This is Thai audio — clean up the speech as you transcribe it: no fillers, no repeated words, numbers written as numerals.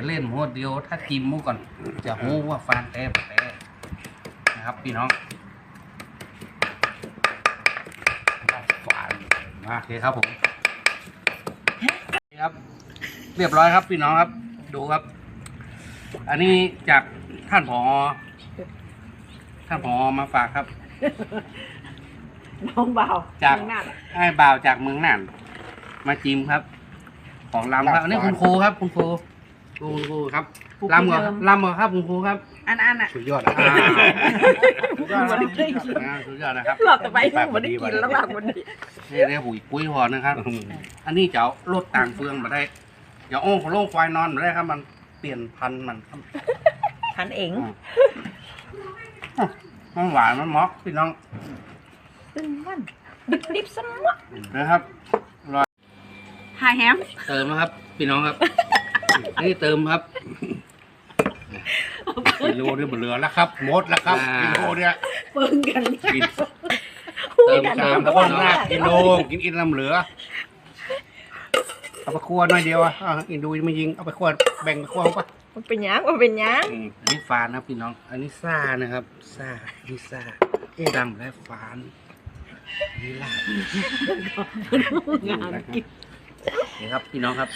เล่นหัวเดียวถ้าจิ้มหมูก่อนจะหูว่าฟานแต่นะครับพี่น้องฟานโอเคครับผมครับเรียบร้อยครับพี่น้องครับดูครับ อันนี้จากท่านผอมาฝากครับ น้องเบา จาก น้องนั่น ไอ้บ่าวจากเมืองน่านมาจิ้มครับ ของลำครับอันนี้คุณครูครับคุณครูครับลำก่อนครับคุณครูครับ อันอ่ะ สุดยอด สุดยอด วันนี้ได้กิน สุดยอดนะครับ หลอกต่อไปวันนี้กินแล้วหลังวันนี้ นี่เรียกปุ๋ยหอนะครับ อันนี้จะเอาลดต่างเฟืองมาได้อย่าโอ้ของโลกควายนอนมาได้ครับ มันเปลี่ยนพันธุ์มันครับ ทันเอง มันหวานมันม็อกพี่น้อง ตึ้งมันดิบๆสมะ นะครับ หายแฮม เติมนะครับ พี่น้องครับ นี่เติมครับ กิโลนี่หมดเหลือแล้วครับหมดแล้วครับกิโลเนี่ย เปิงกัน กินเติมตาม คนหน้ากิโลกินอินลำเหลือเอาไปคั่วหน่อยเดียวอ่ะอินดูไม่ยิงเอาไปคั่วแบ่งไปคั่วปะ มันเป็นยังมันเป็นยัง อันนี้ฟานนะครับพี่น้อง อันนี้ซ่านะครับซ่านี่ซ่าดำและฟานนี่ลาบ งานกิน นี่ครับพี่น้องครับ